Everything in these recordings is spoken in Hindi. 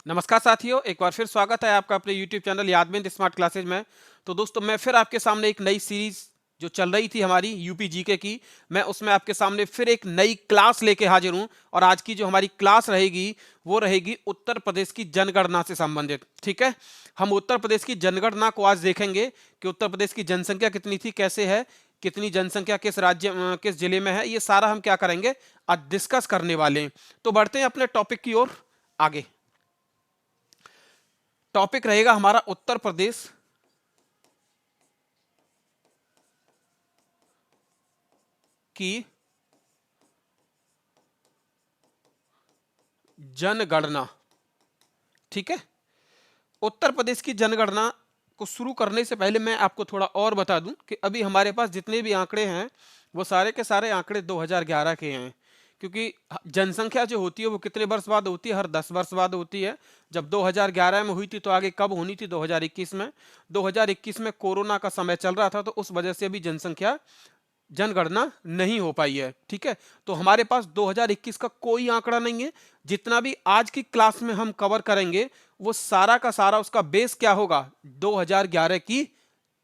नमस्कार साथियों, एक बार फिर स्वागत है आपका अपने YouTube चैनल यादविंद स्मार्ट क्लासेज में। तो दोस्तों, मैं फिर आपके सामने एक नई सीरीज जो चल रही थी हमारी यूपी जीके की, मैं उसमें आपके सामने फिर एक नई क्लास लेके हाजिर हूं। और आज की जो हमारी क्लास रहेगी वो रहेगी उत्तर प्रदेश की जनगणना से संबंधित। ठीक है, हम उत्तर प्रदेश की जनगणना को आज देखेंगे कि उत्तर प्रदेश की जनसंख्या कितनी थी, कैसे है, कितनी जनसंख्या किस राज्य किस जिले में है, ये सारा हम क्या करेंगे, आज डिस्कस करने वाले हैं। तो बढ़ते हैं अपने टॉपिक की ओर आगे। टॉपिक रहेगा हमारा उत्तर प्रदेश की जनगणना। ठीक है, उत्तर प्रदेश की जनगणना को शुरू करने से पहले मैं आपको थोड़ा और बता दूं कि अभी हमारे पास जितने भी आंकड़े हैं वो सारे के सारे आंकड़े 2011 के हैं। क्योंकि जनसंख्या जो होती है वो कितने वर्ष बाद होती है, हर 10 वर्ष बाद होती है। जब 2011 में हुई थी तो आगे कब होनी थी, 2021 में। 2021 में कोरोना का समय चल रहा था तो उस वजह से अभी जनसंख्या जनगणना नहीं हो पाई है। ठीक है, तो हमारे पास 2021 का कोई आंकड़ा नहीं है। जितना भी आज की क्लास में हम कवर करेंगे वो सारा का सारा उसका बेस क्या होगा, 2011 की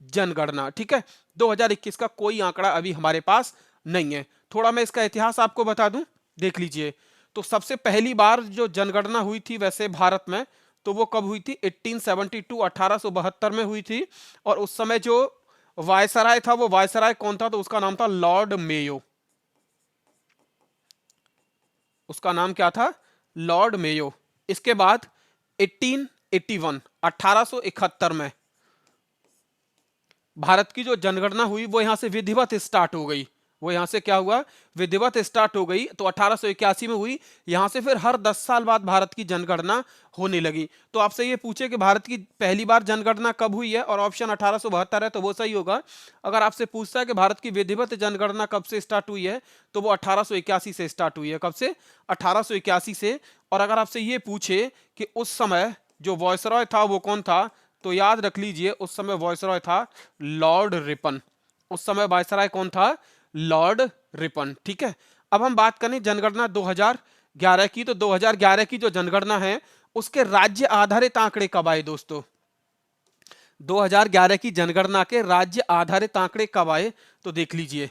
जनगणना। ठीक है, 2021 का कोई आंकड़ा अभी हमारे पास नहीं है। थोड़ा मैं इसका इतिहास आपको बता दूं, देख लीजिए। तो सबसे पहली बार जो जनगणना हुई थी वैसे भारत में, तो वो कब हुई थी, 1872 1872 में हुई थी। और उस समय जो वायसराय था वो वायसराय कौन था, तो उसका नाम था लॉर्ड मेयो। उसका नाम क्या था, लॉर्ड मेयो। इसके बाद 1881 1871 में भारत की जो जनगणना हुई वो यहां से विधिवत स्टार्ट हो गई। वो यहां से क्या हुआ, विधिवत स्टार्ट हो गई। तो 1881 में हुई। यहां से फिर हर 10 साल बाद भारत की जनगणना होने लगी। तो आपसे ये पूछे कि भारत की पहली बार जनगणना कब हुई है, और ऑप्शन 1872 है तो वो सही होगा। अगर आपसे पूछता है कि भारत की विधिवत जनगणना कब से स्टार्ट हुई है, तो वो 1881 से स्टार्ट हुई है। कब से, 1881 से। और अगर आपसे ये पूछे कि उस समय जो वॉयसरॉय था वो कौन था, तो याद रख लीजिए उस समय वॉयसरॉय था लॉर्ड रिपन। उस समय वायसराय कौन था, लॉर्ड रिपन। ठीक है, अब हम बात करें जनगणना 2011 की। तो 2011 की जो जनगणना है उसके राज्य आधारित आंकड़े कब आए दोस्तों, 2011 की जनगणना के राज्य आधारित आंकड़े कब आए, तो देख लीजिए।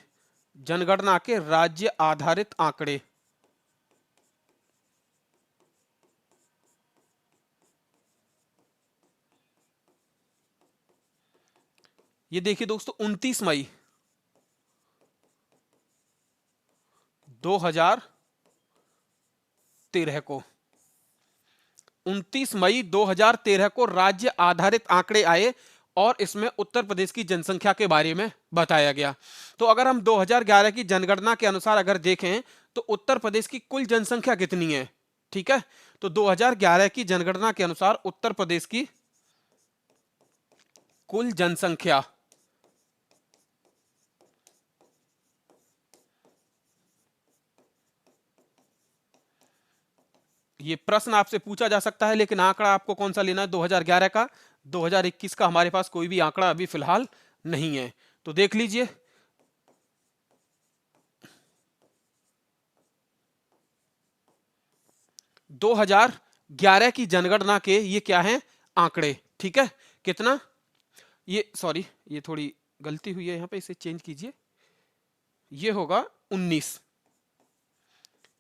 जनगणना के राज्य आधारित आंकड़े, ये देखिए दोस्तों, 29 मई 2013 को, 29 मई 2013 को राज्य आधारित आंकड़े आए। और इसमें उत्तर प्रदेश की जनसंख्या के बारे में बताया गया। तो अगर हम 2011 की जनगणना के अनुसार अगर देखें तो उत्तर प्रदेश की कुल जनसंख्या कितनी है। ठीक है, तो 2011 की जनगणना के अनुसार उत्तर प्रदेश की कुल जनसंख्या, ये प्रश्न आपसे पूछा जा सकता है, लेकिन आंकड़ा आपको कौन सा लेना है, 2011 का। 2021 का हमारे पास कोई भी आंकड़ा अभी फिलहाल नहीं है। तो देख लीजिए, 2011 की जनगणना के ये क्या हैं, आंकड़े। ठीक है, कितना, ये सॉरी, ये थोड़ी गलती हुई है, यहां पे इसे चेंज कीजिए। ये होगा 19।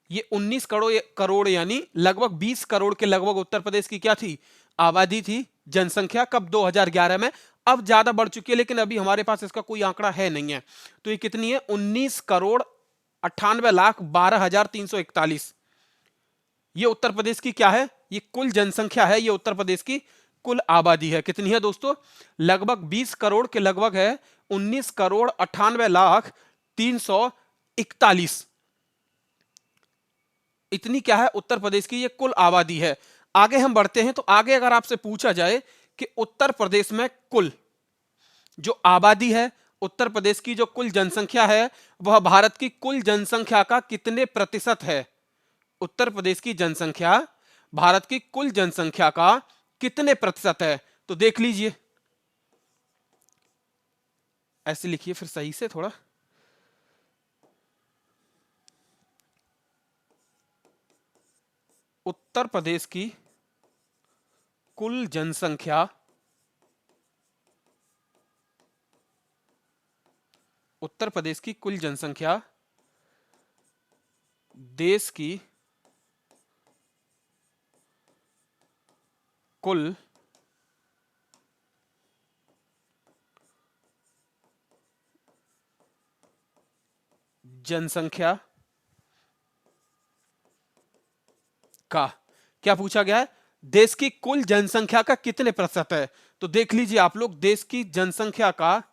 ये 19 करोड़ करोड़ यानी लगभग 20 करोड़ के लगभग उत्तर प्रदेश की क्या थी, आबादी थी, जनसंख्या। कब, 2011 में। अब ज्यादा बढ़ चुकी है लेकिन अभी हमारे पास इसका कोई आंकड़ा है नहीं है। तो ये कितनी है, 19,98,12,341। ये उत्तर प्रदेश की क्या है, ये कुल जनसंख्या है, ये उत्तर प्रदेश की कुल आबादी है। कितनी है दोस्तों, लगभग 20 करोड़ के लगभग है, 19,98,341। इतनी क्या है उत्तर प्रदेश की ये कुल आबादी है। आगे हम बढ़ते हैं, तो आगे अगर आपसे पूछा जाए कि उत्तर प्रदेश में कुल जो आबादी है, उत्तर प्रदेश की जो कुल जनसंख्या है वह भारत की कुल जनसंख्या का कितने प्रतिशत है, उत्तर प्रदेश की जनसंख्या भारत की कुल जनसंख्या का कितने प्रतिशत है। तो देख लीजिए, ऐसे लिखिए फिर सही से थोड़ा, उत्तर प्रदेश की कुल जनसंख्या उत्तर प्रदेश की कुल जनसंख्या देश की कुल जनसंख्या का, क्या पूछा गया है, देश की कुल जनसंख्या का कितने प्रतिशत है। तो देख लीजिए आप लोग, देश की जनसंख्या का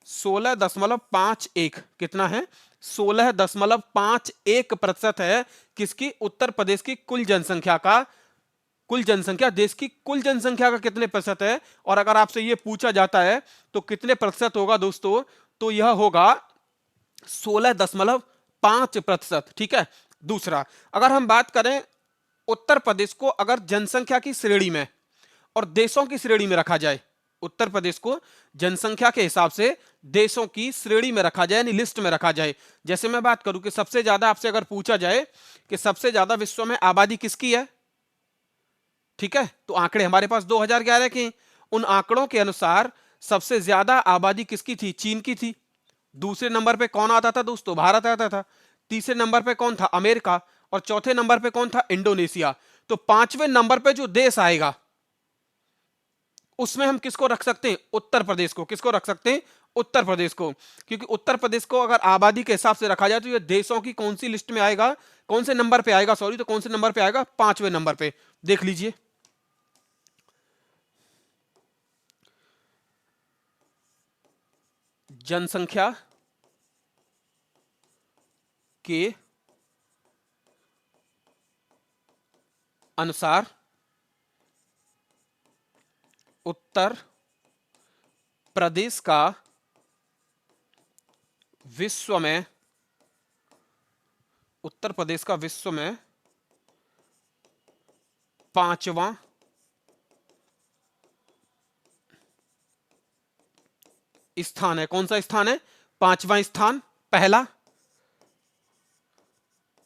16.51, कितना है, 16.51% है किसकी, उत्तर प्रदेश की कुल जनसंख्या का। कुल जनसंख्या, देश की कुल जनसंख्या का कितने प्रतिशत है। और अगर आपसे यह पूछा जाता है तो कितने प्रतिशत होगा दोस्तों, तो यह होगा 16.5%। ठीक है। दूसरा, अगर हम बात करें उत्तर प्रदेश को अगर जनसंख्या की श्रेणी में और देशों की श्रेणी में रखा जाए, उत्तर प्रदेश को जनसंख्या के हिसाब से देशों की श्रेणी में रखा जाए, यानी लिस्ट में रखा जाए। जैसे मैं बात करूं कि सबसे ज्यादा, आपसे अगर पूछा जाए कि सबसे ज्यादा विश्व में आबादी किसकी है, ठीक है, तो आंकड़े हमारे पास 2011 के, उन आंकड़ों के अनुसार सबसे ज्यादा आबादी किसकी थी, चीन की थी। दूसरे नंबर पे कौन आता था दोस्तों, भारत आता था। तीसरे नंबर पे कौन था, अमेरिका। और चौथे नंबर पे कौन था, इंडोनेशिया। तो पांचवें नंबर पे जो देश आएगा उसमें हम किसको रख सकते हैं, उत्तर प्रदेश को। किसको रख सकते हैं, उत्तर प्रदेश को। क्योंकि उत्तर प्रदेश को अगर आबादी के हिसाब से रखा जाए तो ये देशों की कौन सी लिस्ट में आएगा, कौन से नंबर पे आएगा, सॉरी, तो कौन से नंबर पे आएगा, पांचवें नंबर पे। देख लीजिए, जनसंख्या के अनुसार उत्तर प्रदेश का विश्व में, उत्तर प्रदेश का विश्व में पांचवा स्थान है। कौन सा स्थान है, पांचवा स्थान। पहला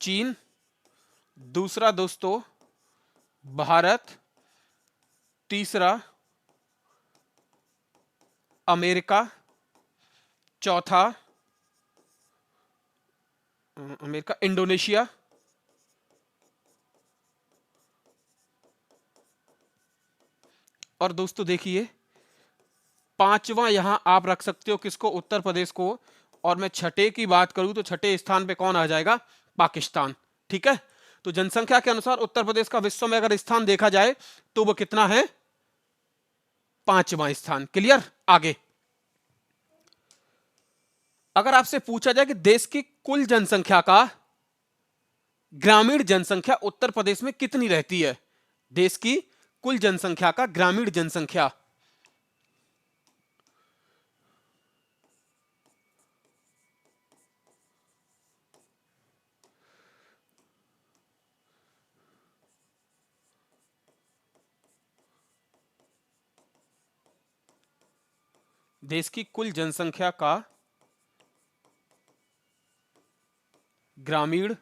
चीन, दूसरा दोस्तों भारत, तीसरा अमेरिका, चौथा अमेरिका, इंडोनेशिया, और दोस्तों देखिए पांचवा यहां आप रख सकते हो किसको, उत्तर प्रदेश को। और मैं छठे की बात करूं तो छठे स्थान पे कौन आ जाएगा, पाकिस्तान। ठीक है। तो जनसंख्या के अनुसार उत्तर प्रदेश का विश्व में अगर स्थान देखा जाए तो वो कितना है, पांचवा स्थान। क्लियर। आगे अगर आपसे पूछा जाए कि देश की कुल जनसंख्या का ग्रामीण जनसंख्या उत्तर प्रदेश में कितनी रहती है, देश की कुल जनसंख्या का ग्रामीण जनसंख्या, देश की कुल जनसंख्या का ग्रामीण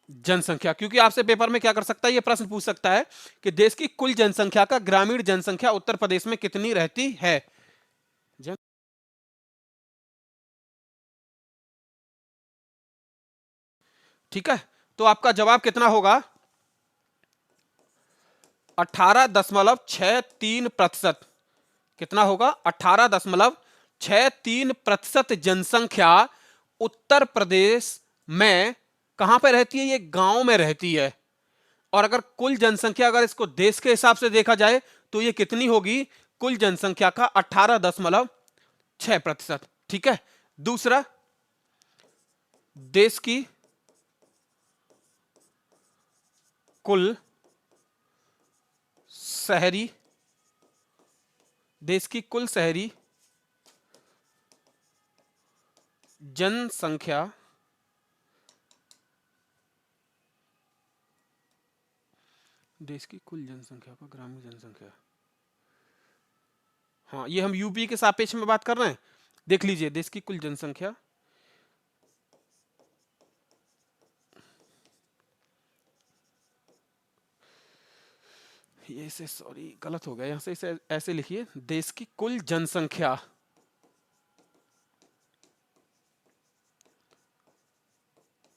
जनसंख्या, क्योंकि आपसे पेपर में क्या कर सकता है, यह प्रश्न पूछ सकता है कि देश की कुल जनसंख्या का ग्रामीण जनसंख्या उत्तर प्रदेश में कितनी रहती है। ठीक है। तो आपका जवाब कितना होगा, 18.63%। कितना होगा, 18.63% जनसंख्या उत्तर प्रदेश में कहां पर रहती है, ये गांव में रहती है। और अगर कुल जनसंख्या, अगर इसको देश के हिसाब से देखा जाए तो ये कितनी होगी, कुल जनसंख्या का 18.6%। ठीक है। दूसरा, देश की कुल शहरी, देश की कुल शहरी जनसंख्या देश की कुल जनसंख्या का ग्रामीण जनसंख्या, हाँ ये हम यूपी के सापेक्ष में बात कर रहे हैं। देख लीजिए देश की कुल जनसंख्या, ये इसे सॉरी गलत हो गया, यहां से इसे ऐसे लिखिए, देश की कुल जनसंख्या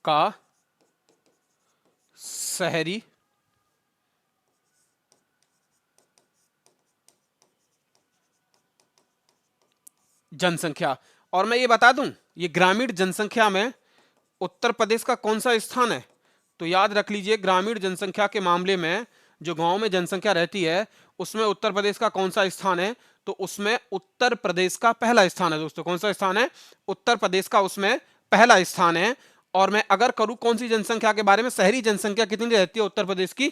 का शहरी जनसंख्या। और मैं ये बता दूं, ये ग्रामीण जनसंख्या में उत्तर प्रदेश का कौन सा स्थान है? तो याद रख लीजिए, ग्रामीण जनसंख्या के मामले में जो गांव में जनसंख्या रहती है उसमें उत्तर प्रदेश का कौन सा स्थान है? तो उसमें उत्तर प्रदेश का पहला स्थान है दोस्तों। कौन सा स्थान है? उत्तर प्रदेश का उसमें पहला स्थान है। और मैं अगर करूं कौन सी जनसंख्या के बारे में, शहरी जनसंख्या कितनी रहती है उत्तर प्रदेश की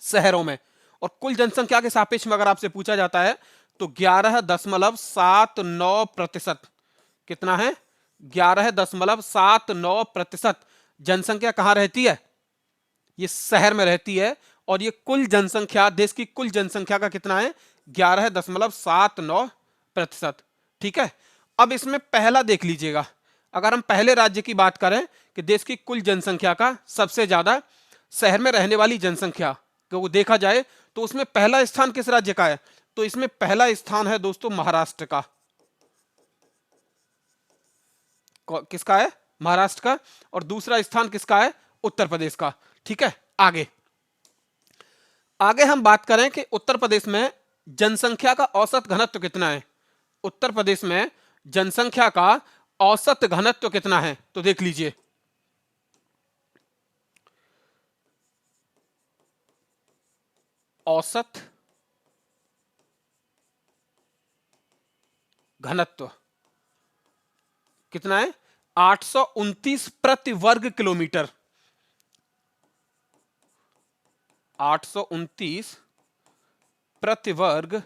शहरों में, और कुल जनसंख्या के सापेक्ष में अगर आपसे पूछा जाता है तो 11.79%। कितना है? 11.79% जनसंख्या कहां रहती है? ये शहर में रहती है। और ये कुल जनसंख्या, देश की कुल जनसंख्या का कितना है? 11.79%। ठीक है, अब इसमें पहला देख लीजिएगा, अगर हम पहले राज्य की बात करें कि देश की कुल जनसंख्या का सबसे ज्यादा शहर में रहने वाली जनसंख्या को देखा जाए तो उसमें पहला स्थान किस राज्य का है? तो इसमें पहला स्थान है दोस्तों महाराष्ट्र का। किसका है? महाराष्ट्र का। और दूसरा स्थान किसका है? उत्तर प्रदेश का। ठीक है, आगे आगे हम बात करें कि उत्तर प्रदेश में जनसंख्या का औसत घनत्व कितना है। उत्तर प्रदेश में जनसंख्या का औसत घनत्व कितना है? तो देख लीजिए, औसत घनत्व कितना है? 829 प्रति वर्ग किलोमीटर। 829 प्रति वर्ग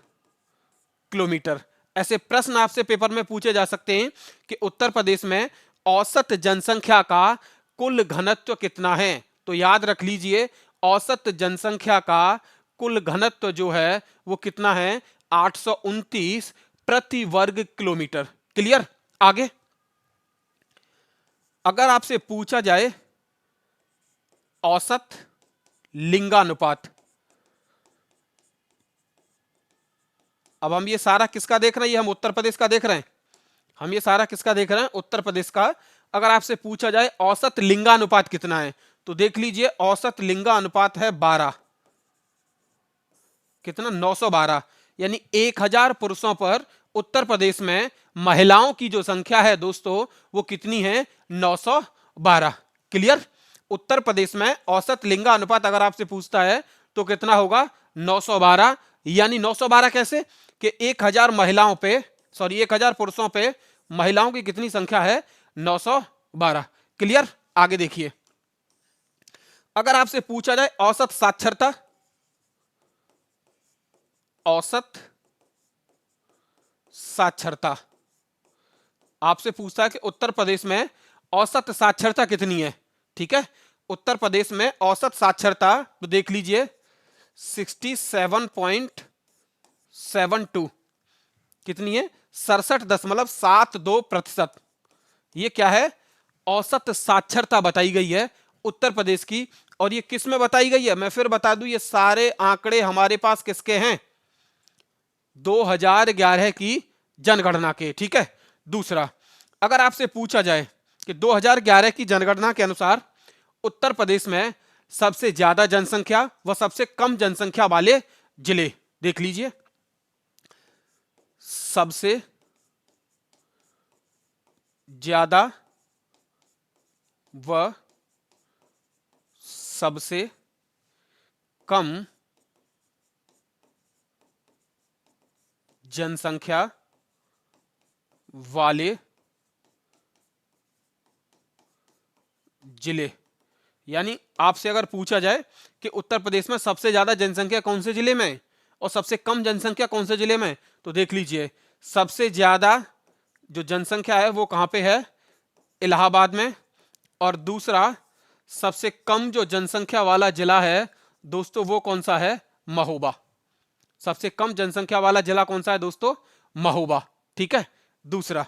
किलोमीटर। ऐसे प्रश्न आपसे पेपर में पूछे जा सकते हैं कि उत्तर प्रदेश में औसत जनसंख्या का कुल घनत्व कितना है। तो याद रख लीजिए, औसत जनसंख्या का कुल घनत्व जो है वो कितना है? 829 प्रति वर्ग किलोमीटर। क्लियर? आगे अगर आपसे पूछा जाए औसत लिंगानुपात, अब हम ये सारा किसका देख रहे हैं? ये हम उत्तर प्रदेश का देख रहे हैं। हम ये सारा किसका देख रहे हैं? उत्तर प्रदेश का। अगर आपसे पूछा जाए औसत लिंगानुपात कितना है, तो देख लीजिए, औसत लिंगानुपात है 12। कितना? 912। यानी 1000 पुरुषों पर उत्तर प्रदेश में महिलाओं की जो संख्या है दोस्तों वो कितनी है? 912। क्लियर? उत्तर प्रदेश में औसत लिंगानुपात अगर आपसे पूछता है तो कितना होगा? 912। यानी 912 कैसे कि 1000 महिलाओं पे, सॉरी 1000 पुरुषों पे महिलाओं की कितनी संख्या है? 912। क्लियर? आगे देखिए, अगर आपसे पूछा जाए औसत साक्षरता, औसत साक्षरता आपसे पूछता है कि उत्तर प्रदेश में औसत साक्षरता कितनी है। ठीक है, उत्तर प्रदेश में औसत साक्षरता तो देख लीजिए 67.72। कितनी है? 67.72%। ये क्या है? औसत साक्षरता बताई गई है उत्तर प्रदेश की। और ये किस में बताई गई है? मैं फिर बता दूं, ये सारे आंकड़े हमारे पास किसके हैं? 2011 की जनगणना के। ठीक है, दूसरा अगर आपसे पूछा जाए कि 2011 की जनगणना के अनुसार उत्तर प्रदेश में सबसे ज्यादा जनसंख्या व सबसे कम जनसंख्या वाले जिले देख लीजिए, सबसे ज्यादा व सबसे कम जनसंख्या वाले जिले। यानी आपसे अगर पूछा जाए कि उत्तर प्रदेश में सबसे ज्यादा जनसंख्या कौन से जिले में और सबसे कम जनसंख्या कौन से जिले में, तो देख लीजिए, सबसे ज्यादा जो जनसंख्या है वो कहां पे है? इलाहाबाद में। और दूसरा सबसे कम जो जनसंख्या वाला जिला है दोस्तों वो कौन सा है? महोबा। सबसे कम जनसंख्या वाला जिला कौन सा है दोस्तों? महोबा। ठीक है, दूसरा,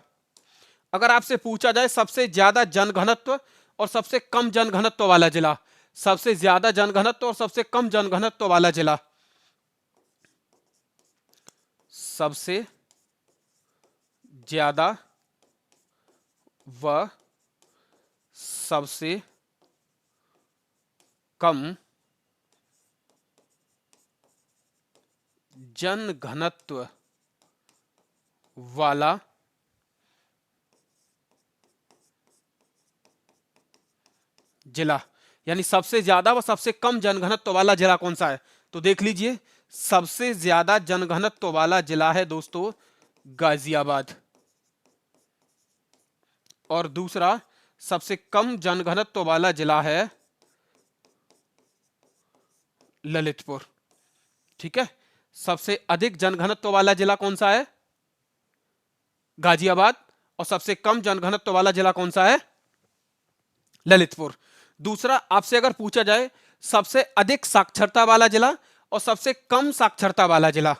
अगर आपसे पूछा जाए सबसे ज्यादा जनघनत्व और सबसे कम जनघनत्व वाला जिला, सबसे ज्यादा जनघनत्व और सबसे कम जनघनत्व वाला जिला, सबसे ज्यादा व सबसे कम जनघनत्व वाला जिला, यानी सबसे ज्यादा व सबसे कम जनघनत्व वाला जिला कौन सा है? तो देख लीजिए, सबसे ज्यादा जनघनत्व वाला जिला है दोस्तों गाजियाबाद, और दूसरा सबसे कम जनघनत्व वाला जिला है ललितपुर। ठीक है, सबसे अधिक जनघनत्व वाला जिला कौन सा है? गाजियाबाद, और सबसे कम जनघनत्व वाला जिला कौन सा है? ललितपुर। दूसरा, आपसे अगर पूछा जाए सबसे अधिक साक्षरता वाला जिला और सबसे कम साक्षरता वाला जिला,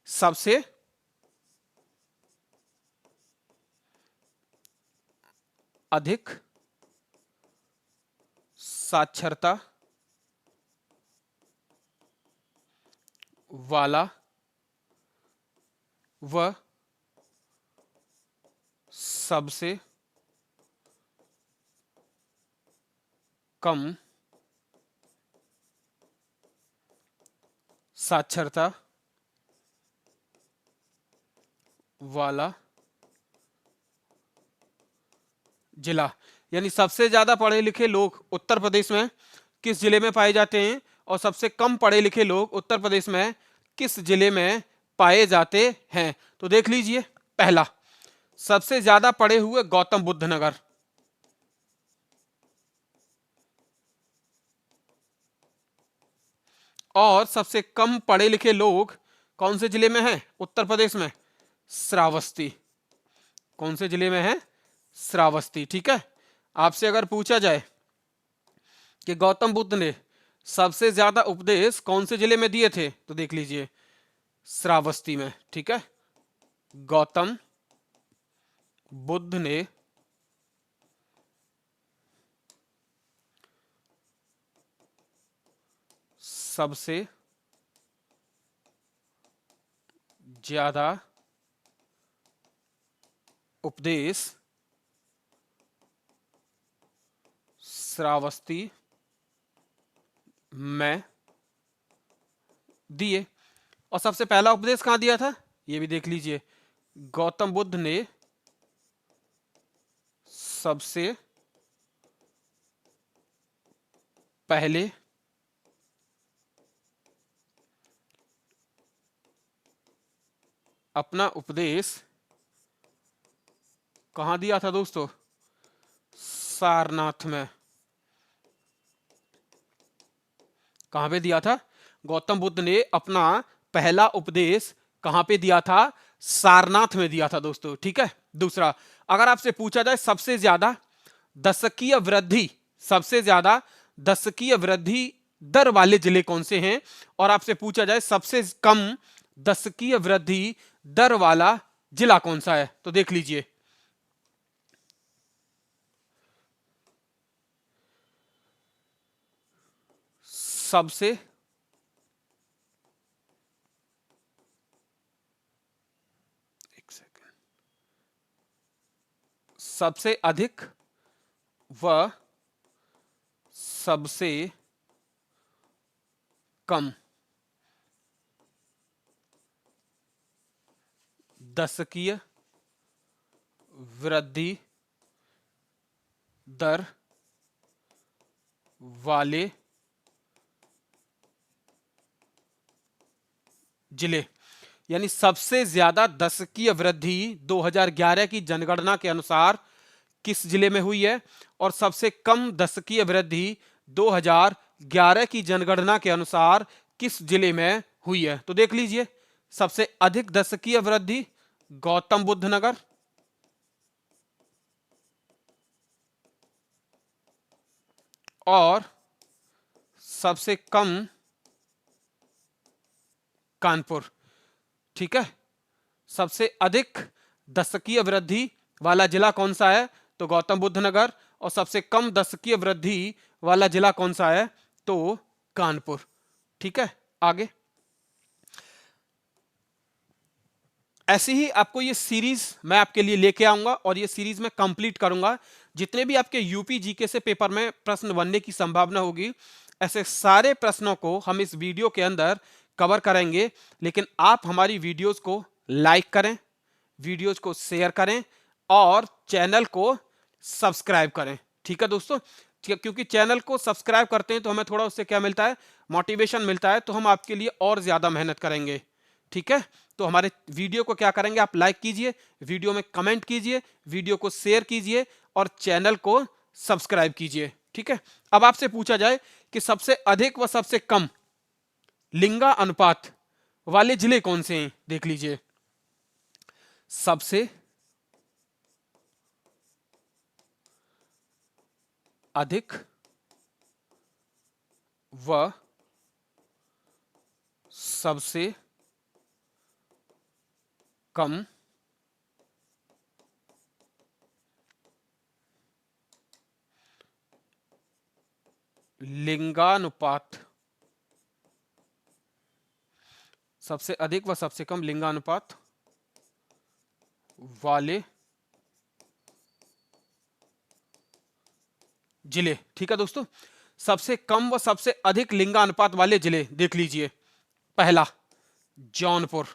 सबसे अधिक साक्षरता वाला व सबसे कम साक्षरता वाला जिला, यानी सबसे ज्यादा पढ़े लिखे लोग उत्तर प्रदेश में किस जिले में पाए जाते हैं और सबसे कम पढ़े लिखे लोग उत्तर प्रदेश में किस जिले में पाए जाते हैं? तो देख लीजिए, पहला, सबसे ज्यादा पढ़े हुए गौतम बुद्ध नगर, और सबसे कम पढ़े लिखे लोग कौन से जिले में हैं उत्तर प्रदेश में? श्रावस्ती। कौन से जिले में है? श्रावस्ती। ठीक है, आपसे अगर पूछा जाए कि गौतम बुद्ध ने सबसे ज्यादा उपदेश कौन से जिले में दिए थे, तो देख लीजिए श्रावस्ती में। ठीक है, गौतम बुद्ध ने सबसे ज्यादा उपदेश श्रावस्ती में दिए, और सबसे पहला उपदेश कहां दिया था ये भी देख लीजिए, गौतम बुद्ध ने सबसे पहले अपना उपदेश कहां दिया था दोस्तों? सारनाथ में। कहां पे दिया था? गौतम बुद्ध ने अपना पहला उपदेश कहां पे दिया था? सारनाथ में दिया था दोस्तों। ठीक है, दूसरा, अगर आपसे पूछा जाए सबसे ज्यादा दशकीय वृद्धि, सबसे ज्यादा दशकीय वृद्धि दर वाले जिले कौन से हैं, और आपसे पूछा जाए सबसे कम दशकीय वृद्धि दर वाला जिला कौन सा है, तो देख लीजिए, सबसे सबसे अधिक व सबसे कम दशकीय वृद्धि दर वाले जिले, यानी सबसे ज्यादा दशकीय वृद्धि 2011 की जनगणना के अनुसार किस जिले में हुई है, और सबसे कम दशकीय वृद्धि 2011 की जनगणना के अनुसार किस जिले में हुई है? तो देख लीजिए, सबसे अधिक दशकीय वृद्धि गौतम बुद्ध नगर, और सबसे कम कानपुर। ठीक है, सबसे अधिक दशकीय वृद्धि वाला जिला कौन सा है? तो गौतम बुद्ध नगर। और सबसे कम दशकीय वृद्धि वाला जिला कौन सा है? तो कानपुर। ठीक है, आगे ऐसे ही आपको ये सीरीज मैं आपके लिए लेके आऊंगा और ये सीरीज मैं कंप्लीट करूंगा। जितने भी आपके यूपी जीके से पेपर में प्रश्न बनने की संभावना होगी, ऐसे सारे प्रश्नों को हम इस वीडियो के अंदर कवर करेंगे। लेकिन आप हमारी वीडियोस को लाइक करें, वीडियोस को शेयर करें और चैनल को सब्सक्राइब करें। ठीक है दोस्तों, क्योंकि चैनल को सब्सक्राइब करते हैं तो हमें थोड़ा उससे क्या मिलता है? मोटिवेशन मिलता है, तो हम आपके लिए और ज्यादा मेहनत करेंगे। ठीक है, तो हमारे वीडियो को क्या करेंगे? आप लाइक कीजिए, वीडियो में कमेंट कीजिए, वीडियो को शेयर कीजिए और चैनल को सब्सक्राइब कीजिए। ठीक है, अब आपसे पूछा जाए कि सबसे अधिक व सबसे कम लिंगा अनुपात वाले जिले कौन से हैं? देख लीजिए, सबसे अधिक व सबसे कम लिंगानुपात, सबसे अधिक व सबसे कम लिंगानुपात वाले जिले। ठीक है दोस्तों, सबसे कम व सबसे अधिक लिंगानुपात वाले जिले देख लीजिए। पहला जौनपुर,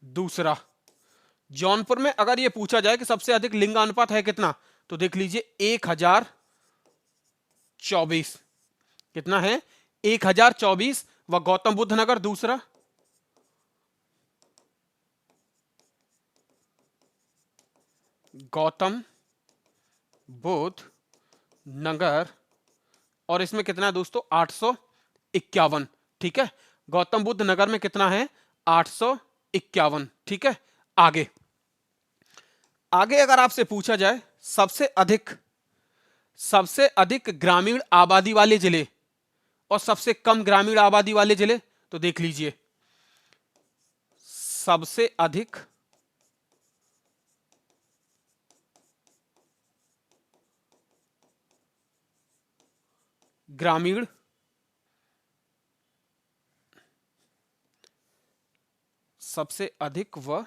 दूसरा जौनपुर में अगर ये पूछा जाए कि सबसे अधिक लिंगानुपात है कितना, तो देख लीजिए 1024। कितना है? 1024। व गौतम बुद्ध नगर दूसरा, गौतम बुद्ध नगर, और इसमें कितना है दोस्तों? 851। ठीक है, गौतम बुद्ध नगर में कितना है? 851। ठीक है, आगे आगे अगर आपसे पूछा जाए सबसे अधिक ग्रामीण आबादी वाले जिले और सबसे कम ग्रामीण आबादी वाले जिले, तो देख लीजिए, सबसे अधिक ग्रामीण सबसे अधिक व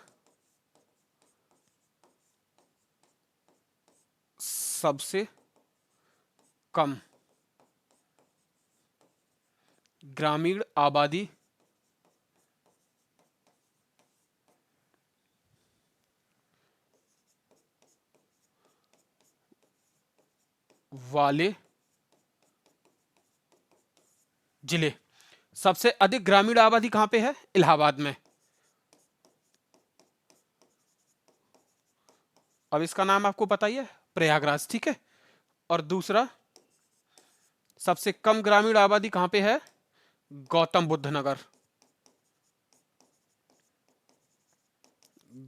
सबसे कम ग्रामीण आबादी वाले जिले। सबसे अधिक ग्रामीण आबादी कहां पे है? इलाहाबाद में। अब इसका नाम आपको पता ही है, प्रयागराज। ठीक है, और दूसरा सबसे कम ग्रामीण आबादी कहां पे है? गौतम बुद्ध नगर।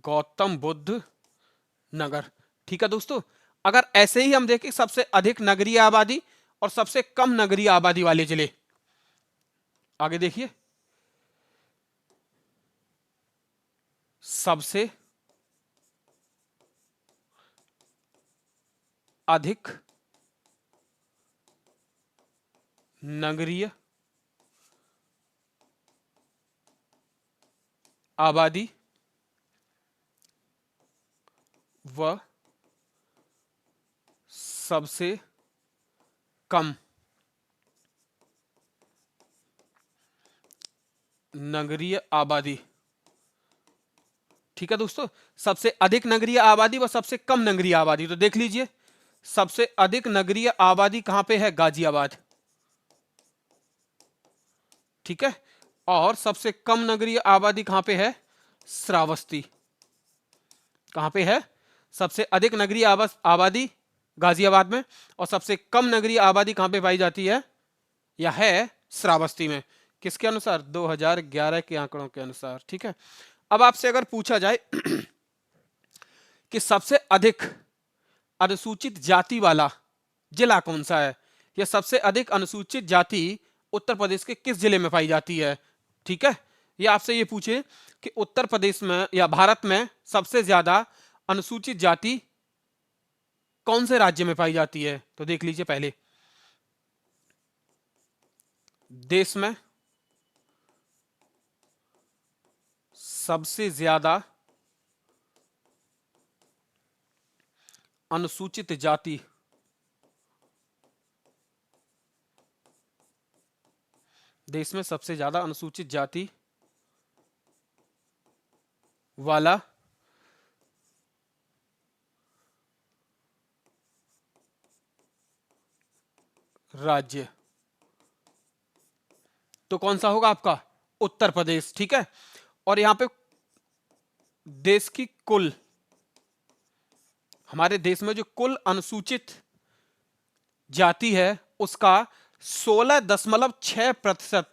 गौतम बुद्ध नगर। ठीक है दोस्तों, अगर ऐसे ही हम देखें सबसे अधिक नगरीय आबादी और सबसे कम नगरीय आबादी वाले जिले, आगे देखिए, सबसे अधिक नगरीय आबादी व सबसे कम नगरीय आबादी। ठीक है दोस्तों, सबसे अधिक नगरीय आबादी व सबसे कम नगरीय आबादी, तो देख लीजिए, सबसे अधिक नगरीय आबादी कहां पे है? गाजियाबाद। ठीक है, और सबसे कम नगरीय आबादी कहां पे है? श्रावस्ती। कहां पे है? सबसे अधिक नगरीय आबादी गाजियाबाद में, और सबसे कम नगरीय आबादी कहां पे पाई जाती है? यह है श्रावस्ती में। किसके अनुसार? 2011 के आंकड़ों के अनुसार। ठीक है, अब आपसे अगर पूछा जाए कि सबसे अधिक अनुसूचित जाति वाला जिला कौन सा है, या सबसे अधिक अनुसूचित जाति उत्तर प्रदेश के किस जिले में पाई जाती है? ठीक है, ये आपसे ये पूछे कि उत्तर प्रदेश में या भारत में सबसे ज्यादा अनुसूचित जाति कौन से राज्य में पाई जाती है, तो देख लीजिए पहले, देश में सबसे ज्यादा अनुसूचित जाति देश में सबसे ज्यादा अनुसूचित जाति वाला राज्य तो कौन सा होगा आपका, उत्तर प्रदेश। ठीक है, और यहां पे देश की कुल, हमारे देश में जो कुल अनुसूचित जाति है उसका 16.6%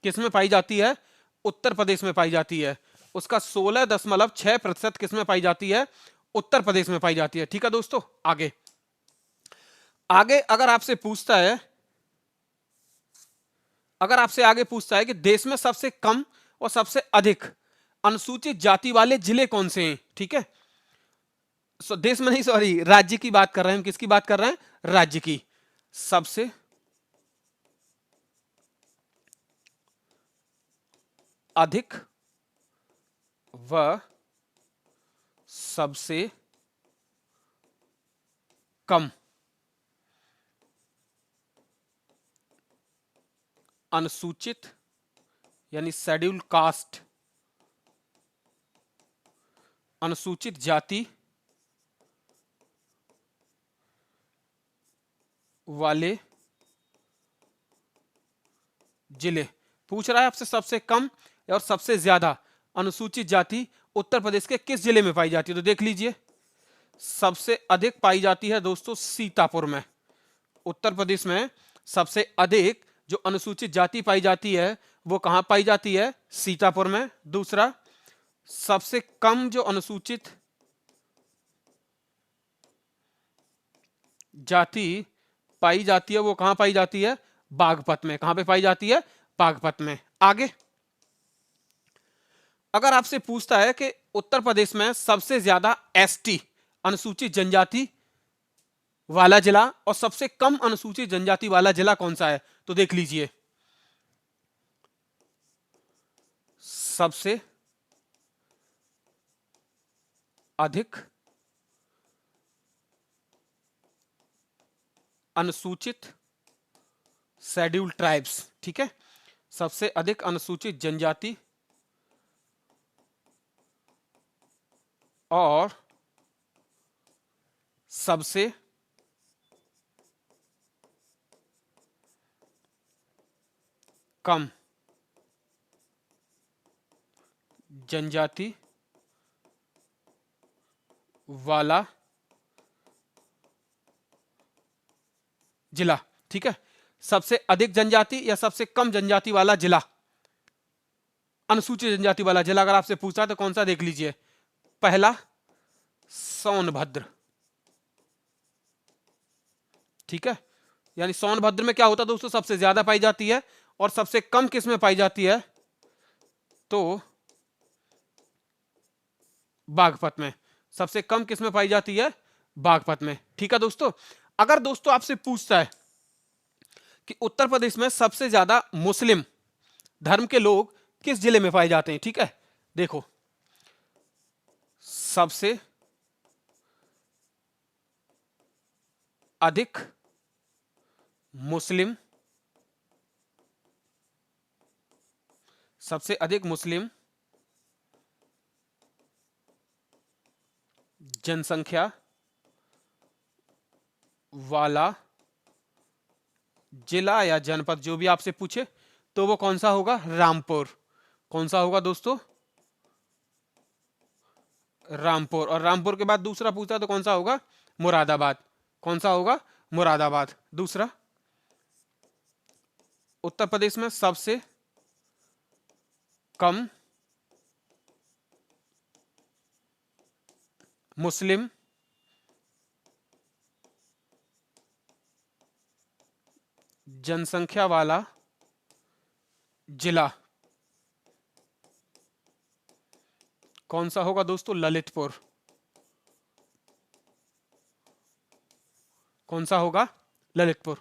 किसमें पाई जाती है, उत्तर प्रदेश में पाई जाती है। उसका 16.6% किसमें पाई जाती है, उत्तर प्रदेश में पाई जाती है। ठीक है दोस्तों, आगे आगे अगर आपसे आगे पूछता है कि देश में सबसे कम और सबसे अधिक अनुसूचित जाति वाले जिले कौन से हैं, ठीक है, देश में नहीं, सॉरी, राज्य की बात कर रहे हैं हम। किसकी बात कर रहे हैं, राज्य की। सबसे अधिक व सबसे कम अनुसूचित यानी शेड्यूल कास्ट अनुसूचित जाति वाले जिले। पूछ रहा है आपसे सबसे कम और सबसे ज्यादा अनुसूचित जाति उत्तर प्रदेश के किस जिले में पाई जाती है, तो देख लीजिए, सबसे अधिक पाई जाती है दोस्तों सीतापुर में। उत्तर प्रदेश में सबसे अधिक जो अनुसूचित जाति पाई जाती है वो कहां पाई जाती है, सीतापुर में। दूसरा, सबसे कम जो अनुसूचित जाति पाई जाती है वो कहां पाई जाती है, बागपत में। कहां पे पाई जाती है, बागपत में। आगे अगर आपसे पूछता है कि उत्तर प्रदेश में सबसे ज्यादा एसटी अनुसूचित जनजाति वाला जिला और सबसे कम अनुसूचित जनजाति वाला जिला कौन सा है, तो देख लीजिए, सबसे अधिक अनुसूचित शेड्यूल्ड ट्राइब्स, ठीक है, सबसे अधिक अनुसूचित जनजाति और सबसे कम जनजाति वाला जिला। ठीक है, सबसे अधिक जनजाति या सबसे कम जनजाति वाला जिला, अनुसूचित जनजाति वाला जिला अगर आपसे पूछा तो कौन सा, देख लीजिए, पहला सोनभद्र। ठीक है, यानी सोनभद्र में क्या होता है दोस्तों, सबसे ज्यादा पाई जाती है और सबसे कम किस में पाई जाती है, तो बागपत में। सबसे कम किस में पाई जाती है, बागपत में। ठीक है दोस्तों, अगर दोस्तों आपसे पूछता है कि उत्तर प्रदेश में सबसे ज्यादा मुस्लिम धर्म के लोग किस जिले में पाए जाते हैं, ठीक है, देखो, सबसे अधिक मुस्लिम सबसे अधिक मुस्लिम जनसंख्या वाला जिला या जनपद जो भी आपसे पूछे तो वो कौन सा होगा, रामपुर। कौन सा होगा दोस्तों, रामपुर। और रामपुर के बाद दूसरा पूछा तो कौन सा होगा, मुरादाबाद। कौन सा होगा, मुरादाबाद। दूसरा, उत्तर प्रदेश में सबसे कम मुस्लिम जनसंख्या वाला जिला कौन सा होगा दोस्तों? ललितपुर। कौन सा होगा? ललितपुर।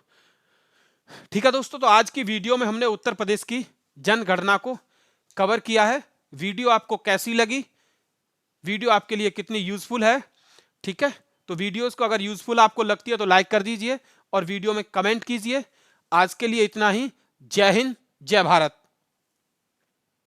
ठीक है दोस्तों, तो आज की वीडियो में हमने उत्तर प्रदेश की जनगणना को कवर किया है। वीडियो आपको कैसी लगी? वीडियो आपके लिए कितनी यूजफुल है? ठीक है, तो वीडियोस को अगर यूजफुल आपको लगती है तो लाइक कर दीजिए और वीडियो में कमेंट कीजिए। आज के लिए इतना ही। जय हिंद, जय भारत।